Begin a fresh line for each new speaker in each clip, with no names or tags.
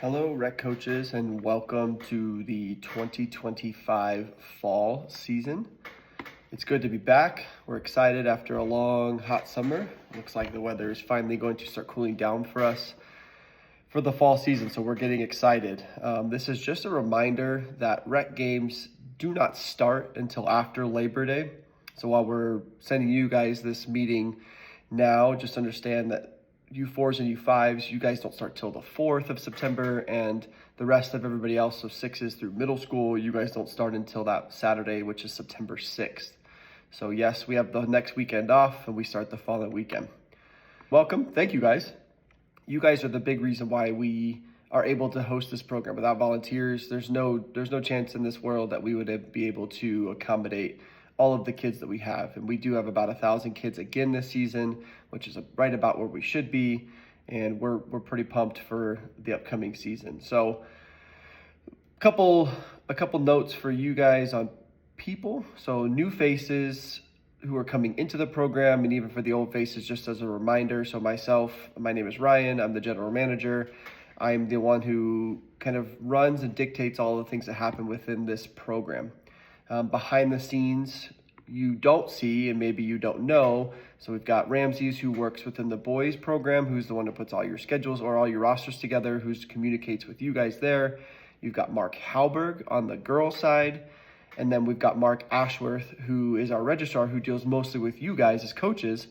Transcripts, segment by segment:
Hello, rec coaches, and welcome to the 2025 fall season. It's good to be back. We're excited after a long, hot summer. Looks like the weather is finally going to start cooling down for us for the fall season, so we're getting excited. This is just a reminder that rec games do not start until after Labor Day. So while we're sending you guys this meeting now, just understand that U4s and U5s, you guys don't start till the 4th of September, and the rest of everybody else, so 6s through middle school, you guys don't start until that Saturday, which is September 6th. So yes, we have the next weekend off, and we start the following weekend. Welcome. Thank you guys. You guys are the big reason why we are able to host this program. Without volunteers, there's no chance in this world that we would be able to accommodate all of the kids that we have. And we do have about 1,000 kids again this season, which is right about where we should be. And we're pretty pumped for the upcoming season. So a couple notes for you guys on people. So new faces who are coming into the program, and even for the old faces, just as a reminder. So my name is Ryan. I'm the general manager. I'm the one who kind of runs and dictates all the things that happen within this program. Behind the scenes, you don't see, and maybe you don't know. So we've got Ramses, who works within the boys program, who's the one who puts all your schedules or all your rosters together, who communicates with you guys there. You've got Mark Halberg on the girls side. And then we've got Mark Ashworth, who is our registrar, who deals mostly with you guys as coaches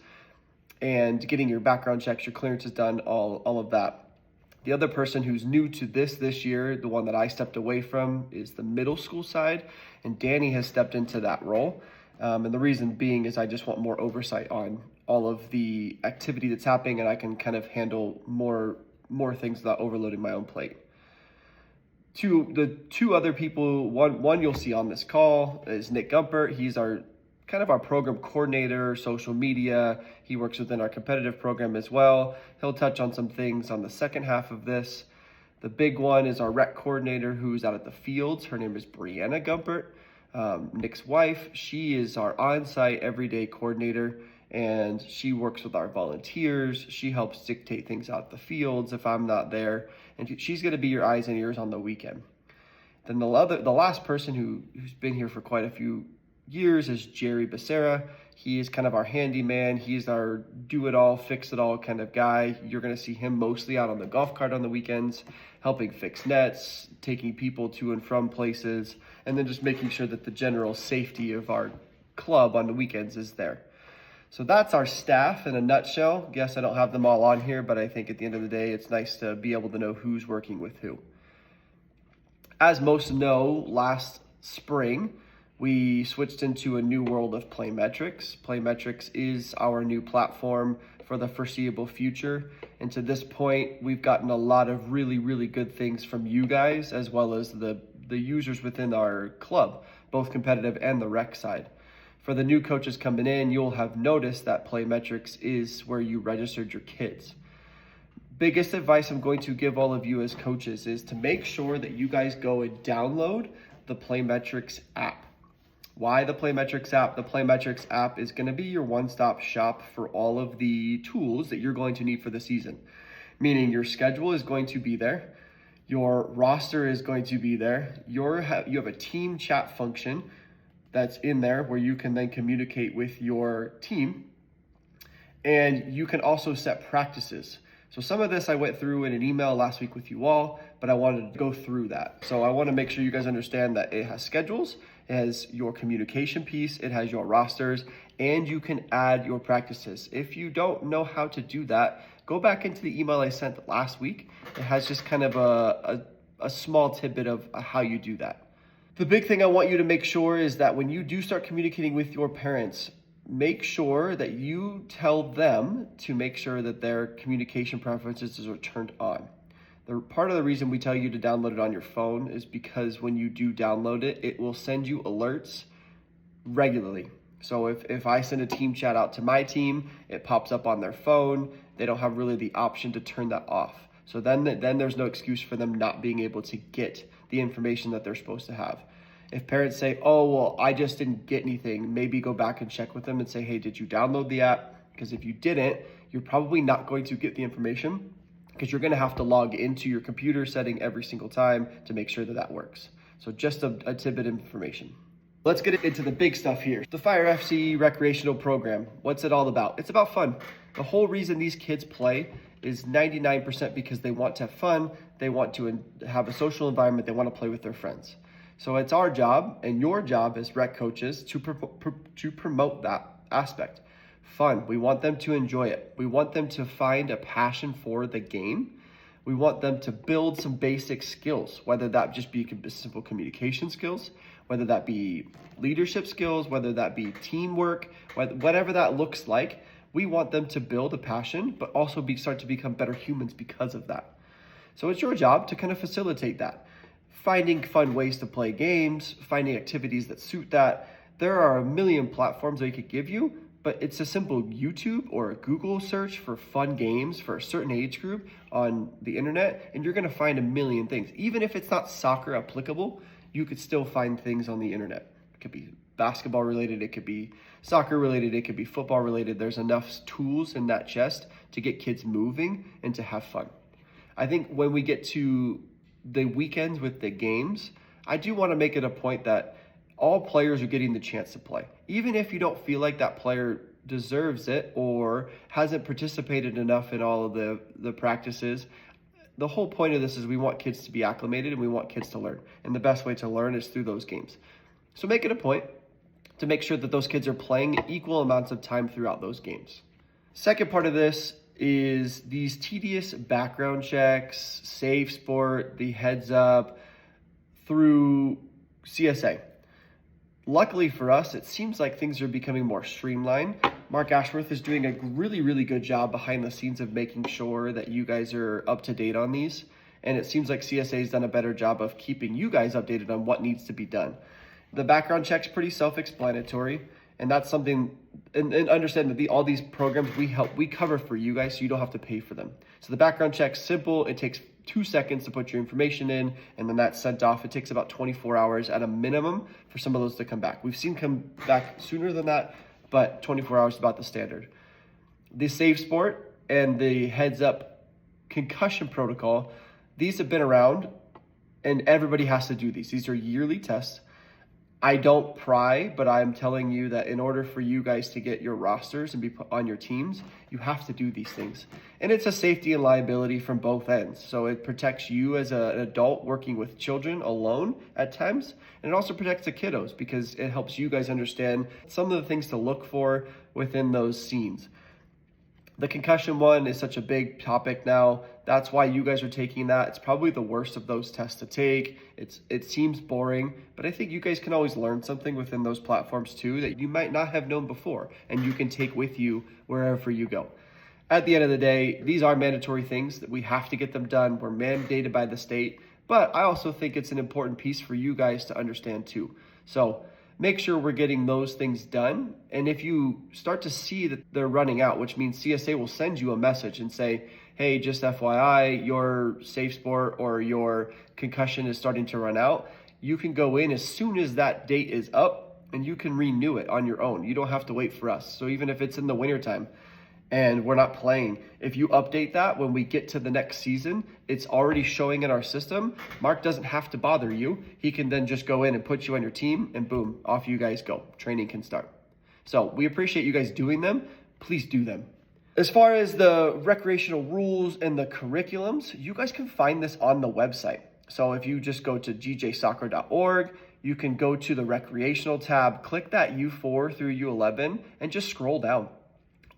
and getting your background checks, your clearances done, all of that. The other person who's new to this year, the one that I stepped away from, is the middle school side, and Danny has stepped into that role. And the reason being is I just want more oversight on all of the activity that's happening, and I can kind of handle more things without overloading my own plate. The two other people, one you'll see on this call is Nick Gumpert. He's our program coordinator, social media. He works within our competitive program as well. He'll touch on some things on the second half of this. The big one is our rec coordinator, who's out at the fields. Her name is Brianna Gumpert. Nick's wife. She is our on-site everyday coordinator, and she works with our volunteers. She helps dictate things out the fields if I'm not there, and she's going to be your eyes and ears on the weekend. Then the last person who's been here for quite a few years is Jerry Becerra. He is kind of our handyman. He's our do-it-all, fix-it-all kind of guy. You're going to see him mostly out on the golf cart on the weekends, helping fix nets, taking people to and from places, and then just making sure that the general safety of our club on the weekends is there. So that's our staff in a nutshell. Yes, I don't have them all on here, but I think at the end of the day, it's nice to be able to know who's working with who. As most know, last spring, we switched into a new world of Playmetrics. Playmetrics is our new platform for the foreseeable future. And to this point, we've gotten a lot of really, really good things from you guys, as well as the users within our club, both competitive and the rec side. For the new coaches coming in, you'll have noticed that Playmetrics is where you registered your kids. Biggest advice I'm going to give all of you as coaches is to make sure that you guys go and download the Playmetrics app. Why the Playmetrics app? The Playmetrics app is going to be your one-stop shop for all of the tools that you're going to need for the season. Meaning your schedule is going to be there. Your roster is going to be there. You have a team chat function that's in there where you can then communicate with your team. And you can also set practices. So some of this I went through in an email last week with you all, but I wanted to go through that. So I want to make sure you guys understand that it has schedules, it has your communication piece, it has your rosters, and you can add your practices. If you don't know how to do that, go back into the email I sent last week. It has just kind of a small tidbit of how you do that. The big thing I want you to make sure is that when you do start communicating with your parents, make sure that you tell them to make sure that their communication preferences are turned on. Part of the reason we tell you to download it on your phone is because when you do download it, it will send you alerts regularly. So if I send a team chat out to my team, it pops up on their phone. They don't have really the option to turn that off. So then there's no excuse for them not being able to get the information that they're supposed to have. If parents say, oh, well, I just didn't get anything, maybe go back and check with them and say, hey, did you download the app? Because if you didn't, you're probably not going to get the information because you're going to have to log into your computer setting every single time to make sure that that works. So just a tidbit of information. Let's get into the big stuff here. The Fire FC recreational program. What's it all about? It's about fun. The whole reason these kids play is 99% because they want to have fun. They want to have a social environment. They want to play with their friends. So it's our job and your job as rec coaches to promote that aspect. Fun. We want them to enjoy it. We want them to find a passion for the game. We want them to build some basic skills, whether that just be simple communication skills, whether that be leadership skills, whether that be teamwork, whatever that looks like. We want them to build a passion, but also start to become better humans because of that. So it's your job to kind of facilitate that. Finding fun ways to play games, finding activities that suit that. There are a million platforms they could give you, but it's a simple YouTube or a Google search for fun games for a certain age group on the internet, and you're gonna find a million things. Even if it's not soccer applicable, you could still find things on the internet. It could be basketball related, it could be soccer related, it could be football related. There's enough tools in that chest to get kids moving and to have fun. I think when we get to the weekends with the games, I do want to make it a point that all players are getting the chance to play. Even if you don't feel like that player deserves it or hasn't participated enough in all of the practices, the whole point of this is we want kids to be acclimated and we want kids to learn. And the best way to learn is through those games. So make it a point to make sure that those kids are playing equal amounts of time throughout those games. Second part of this is these tedious background checks, Safe Sport, the heads up through CSA. Luckily for us, it seems like things are becoming more streamlined. Mark Ashworth is doing a really, really good job behind the scenes of making sure that you guys are up to date on these. And it seems like CSA has done a better job of keeping you guys updated on what needs to be done. The background check's pretty self-explanatory, and that's something, and understand that all these programs we cover for you guys, so you don't have to pay for them. So the background check's simple. It takes 2 seconds to put your information in, and then that's sent off. It takes about 24 hours at a minimum for some of those to come back. We've seen come back sooner than that, but 24 hours is about the standard. The Safe Sport and the heads up concussion protocol, these have been around, and everybody has to do these. These are yearly tests. I don't pry, but I'm telling you that in order for you guys to get your rosters and be put on your teams, you have to do these things. And it's a safety and liability from both ends. So it protects you as an adult working with children alone at times. And it also protects the kiddos because it helps you guys understand some of the things to look for within those scenes. The concussion one is such a big topic now. That's why you guys are taking that. It's probably the worst of those tests to take. It seems boring, but I think you guys can always learn something within those platforms too that you might not have known before, and you can take with you wherever you go. At the end of the day, these are mandatory things that we have to get them done. We're mandated by the state, but I also think it's an important piece for you guys to understand too. So make sure we're getting those things done. And if you start to see that they're running out, which means CSA will send you a message and say, hey, just FYI, your Safe Sport or your concussion is starting to run out, you can go in as soon as that date is up and you can renew it on your own. You don't have to wait for us. So even if it's in the wintertime and we're not playing, if you update that when we get to the next season, it's already showing in our system. Mark doesn't have to bother you. He can then just go in and put you on your team and boom, off you guys go. Training can start. So we appreciate you guys doing them. Please do them. As far as the recreational rules and the curriculums, you guys can find this on the website. So if you just go to gjsoccer.org, you can go to the recreational tab, click that U4 through U11, and just scroll down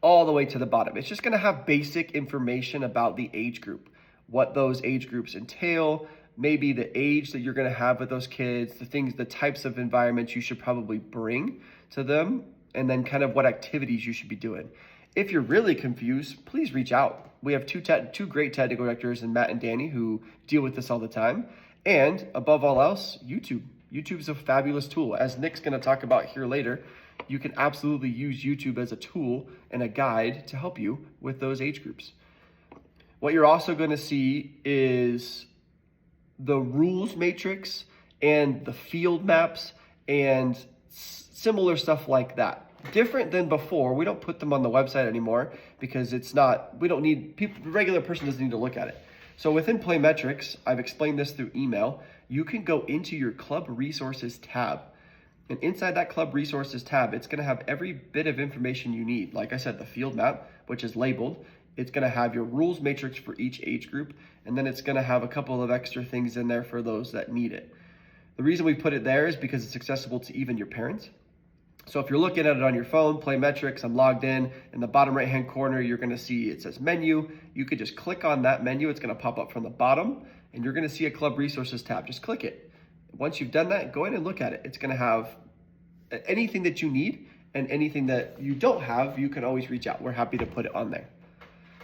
all the way to the bottom. It's just going to have basic information about the age group, what those age groups entail, maybe the age that you're going to have with those kids, the types of environments you should probably bring to them, and then kind of what activities you should be doing. If you're really confused, please reach out. We have two great technical directors in Matt and Danny who deal with this all the time. And above all else, YouTube. YouTube is a fabulous tool. As Nick's going to talk about here later, you can absolutely use YouTube as a tool and a guide to help you with those age groups. What you're also going to see is the rules matrix and the field maps and similar stuff like that. Different than before, we don't put them on the website anymore because we don't need, people, the regular person doesn't need to look at it. So within Playmetrics, I've explained this through email, you can go into your Club Resources tab. And inside that Club Resources tab, it's gonna have every bit of information you need. Like I said, the field map, which is labeled. It's gonna have your rules matrix for each age group, and then it's gonna have a couple of extra things in there for those that need it. The reason we put it there is because it's accessible to even your parents. So if you're looking at it on your phone, Playmetrics, I'm logged in the bottom right-hand corner, you're gonna see it says menu. You could just click on that menu. It's gonna pop up from the bottom, and you're gonna see a Club Resources tab. Just click it. Once you've done that, go ahead and look at it. It's gonna have anything that you need, and anything that you don't have, you can always reach out. We're happy to put it on there.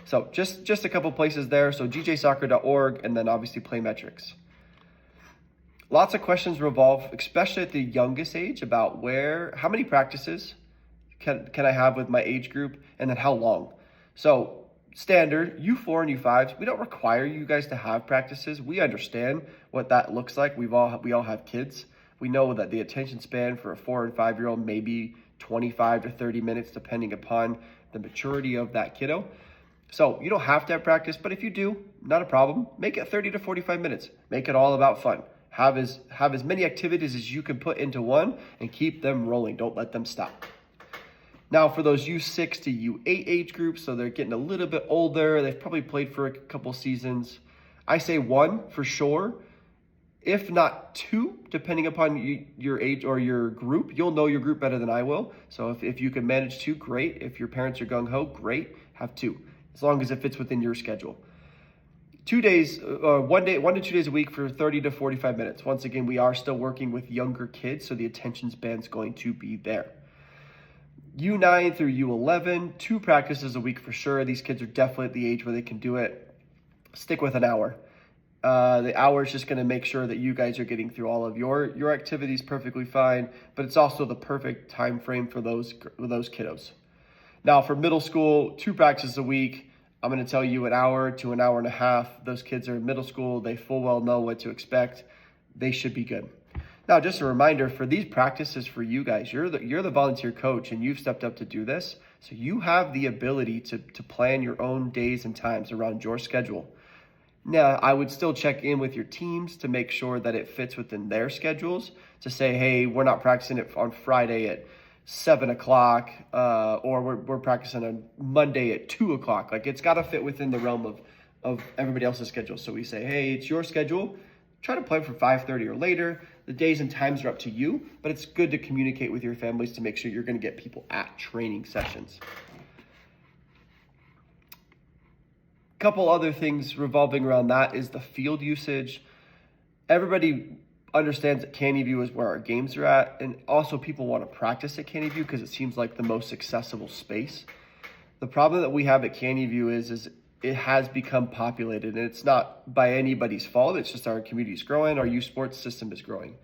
So just a couple places there. So gjsoccer.org, and then obviously Playmetrics. Lots of questions revolve, especially at the youngest age, about how many practices can I have with my age group, and then how long. So standard, U4 and U5s, we don't require you guys to have practices. We understand what that looks like. We all have kids. We know that the attention span for a 4 and 5-year-old may be 25 to 30 minutes, depending upon the maturity of that kiddo. So you don't have to have practice, but if you do, not a problem. Make it 30 to 45 minutes. Make it all about fun. Have as many activities as you can put into one and keep them rolling. Don't let them stop. Now for those U6 to U8 age groups, so they're getting a little bit older, they've probably played for a couple seasons. I say 1 for sure, if not 2, depending upon your age or your group. You'll know your group better than I will. So if you can manage 2, great. If your parents are gung-ho, great, have 2, as long as it fits within your schedule. 1 to 2 days a week for 30 to 45 minutes. Once again, we are still working with younger kids, so the attention span is going to be there. U9 through U11, 2 practices a week for sure. These kids are definitely at the age where they can do it. Stick with an hour. The hour is just going to make sure that you guys are getting through all of your activities perfectly fine, but it's also the perfect time frame for those kiddos. Now for middle school, 2 practices a week. I'm going to tell you an hour to an hour and a half. Those kids are in middle school. They full well know what to expect. They should be good. Now, just a reminder, for these practices for you guys, you're the volunteer coach, and you've stepped up to do this. So you have the ability to plan your own days and times around your schedule. Now, I would still check in with your teams to make sure that it fits within their schedules, to say, hey, we're not practicing it on Friday at 7 o'clock, or we're practicing on Monday at 2 o'clock. Like, it's got to fit within the realm of everybody else's schedule. So we say, hey, it's your schedule. Try to plan for 5:30 or later. The days and times are up to you, but it's good to communicate with your families to make sure you're going to get people at training sessions. Couple other things revolving around that is the field usage. Everybody understands that Candy View is where our games are at, and also people want to practice at Candy View because it seems like the most accessible space. The problem that we have at Candy View is it has become populated, and it's not by anybody's fault. It's just our community is growing, our youth sports system is growing.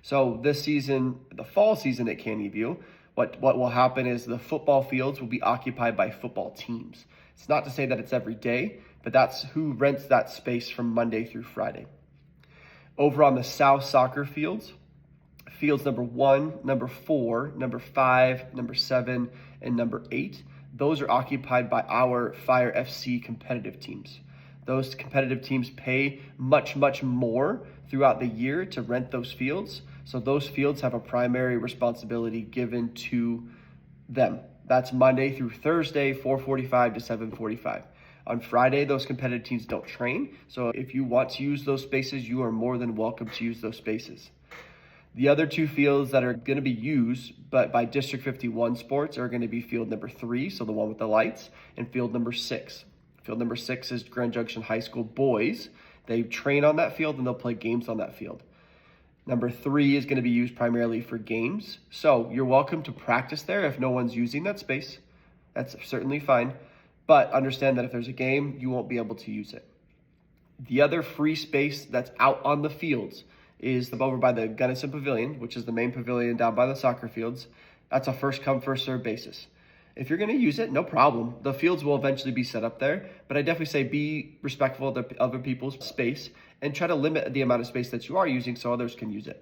So this season, the fall season at Candy View, what will happen is the football fields will be occupied by football teams. It's not to say that it's every day, but that's who rents that space from Monday through Friday. Over on the south soccer fields number 1, number 4, number 5, number 7, and number 8, those are occupied by our Fire FC competitive teams. Those competitive teams pay much, much more throughout the year to rent those fields. So those fields have a primary responsibility given to them. That's Monday through Thursday, 4:45 to 7:45. On Friday, those competitive teams don't train. So if you want to use those spaces, you are more than welcome to use those spaces. The other 2 fields that are going to be used, but by District 51 sports, are going to be field number 3, so the one with the lights, and field number 6. Field number 6 is Grand Junction High School boys. They train on that field and they'll play games on that field. Number 3 is going to be used primarily for games. So you're welcome to practice there if no one's using that space. That's certainly fine. But understand that if there's a game, you won't be able to use it. The other free space that's out on the fields is over by the Gunnison Pavilion, which is the main pavilion down by the soccer fields. That's a first come, first serve basis. If you're going to use it, no problem. The fields will eventually be set up there, but I definitely say be respectful of other people's space and try to limit the amount of space that you are using so others can use it.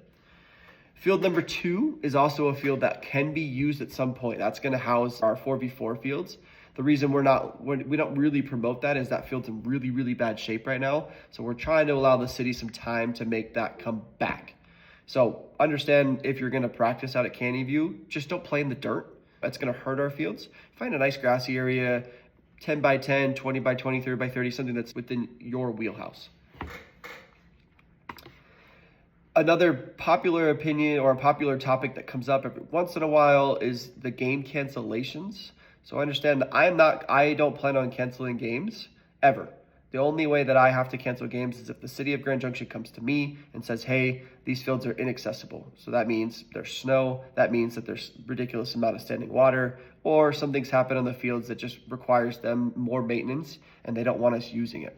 Field number 2 is also a field that can be used at some point. That's going to house our 4v4 fields. The reason we don't really promote that is that field's in really, really bad shape right now. So we're trying to allow the city some time to make that come back. So understand, if you're going to practice out at Canyon View, just don't play in the dirt. That's going to hurt our fields. Find a nice grassy area, 10 by 10, 20 by 20, 30 by 30, something that's within your wheelhouse. Another popular opinion or a popular topic that comes up every once in a while is the game cancellations. So understand that I don't plan on canceling games ever. The only way that I have to cancel games is if the city of Grand Junction comes to me and says, hey, these fields are inaccessible. So that means there's snow, that means that there's ridiculous amount of standing water, or something's happened on the fields that just requires them more maintenance and they don't want us using it.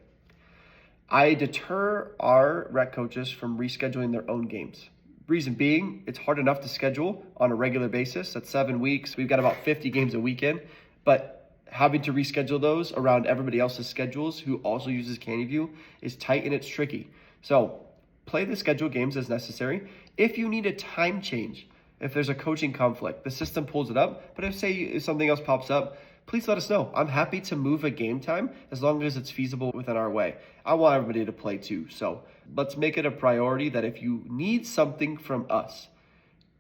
I deter our rec coaches from rescheduling their own games. Reason being, it's hard enough to schedule on a regular basis. That's 7 weeks. We've got about 50 games a weekend, but having to reschedule those around everybody else's schedules who also uses Canyon View is tight and it's tricky. So play the scheduled games as necessary. If you need a time change, if there's a coaching conflict, the system pulls it up. But if something else pops up, please let us know. I'm happy to move a game time as long as it's feasible within our way. I want everybody to play too. So let's make it a priority that if you need something from us,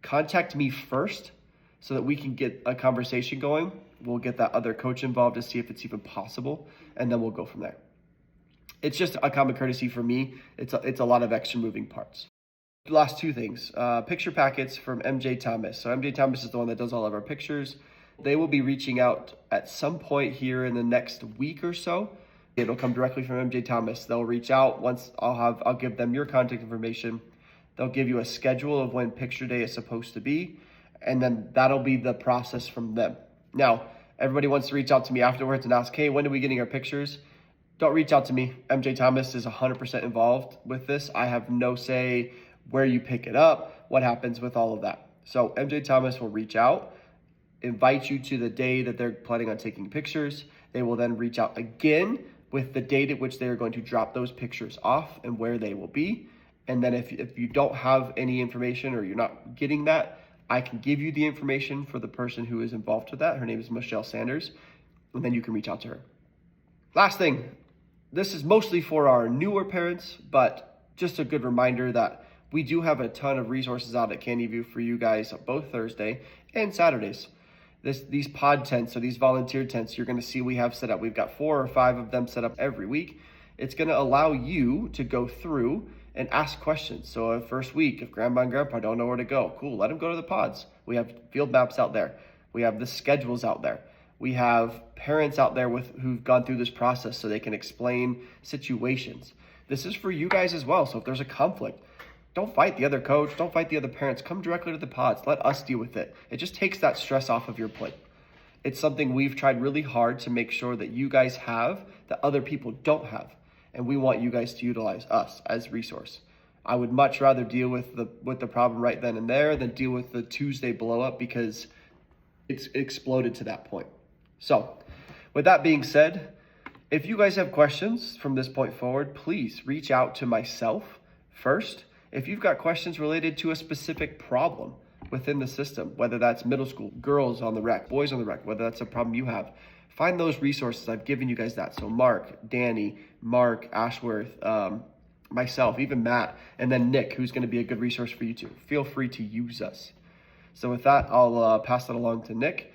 contact me first so that we can get a conversation going. We'll get that other coach involved to see if it's even possible, and then we'll go from there. It's just a common courtesy for me. It's a lot of extra moving parts. Last 2 things, picture packets from MJ Thomas. So MJ Thomas is the one that does all of our pictures. They will be reaching out at some point here in the next week or so. It'll come directly from MJ Thomas. They'll reach out once I'll give them your contact information. They'll give you a schedule of when picture day is supposed to be, and then that'll be the process from them. Now, everybody wants to reach out to me afterwards and ask, hey, when are we getting our pictures? Don't reach out to me. MJ Thomas is 100% involved with this. I have no say where you pick it up, what happens with all of that. So MJ Thomas will reach out, invite you to the day that they're planning on taking pictures. They will then reach out again with the date at which they are going to drop those pictures off and where they will be. And then if you don't have any information or you're not getting that, I can give you the information for the person who is involved with that. Her name is Michelle Sanders, and then you can reach out to her. Last thing, this is mostly for our newer parents, but just a good reminder that we do have a ton of resources out at Canyon View for you guys both Thursday and Saturdays. These pod tents or these volunteer tents you're going to see we have set up. We've got 4 or 5 of them set up every week. It's going to allow you to go through and ask questions. So first week, if grandma and grandpa don't know where to go, cool, let them go to the pods. We have field maps out there. We have the schedules out there. We have parents out there who've gone through this process so they can explain situations. This is for you guys as well. So if there's a conflict, don't fight the other coach. Don't fight the other parents. Come directly to the pods. Let us deal with it. It just takes that stress off of your plate. It's something we've tried really hard to make sure that you guys have that other people don't have. And we want you guys to utilize us as a resource. I would much rather deal with the problem right then and there than deal with the Tuesday blow up because it's exploded to that point. So with that being said, if you guys have questions from this point forward, please reach out to myself first. If you've got questions related to a specific problem within the system, whether that's middle school, girls on the rec, boys on the rec, whether that's a problem you have, find those resources. I've given you guys that. So Mark, Danny, Mark, Ashworth, myself, even Matt, and then Nick, who's going to be a good resource for you too. Feel free to use us. So with that, I'll pass that along to Nick.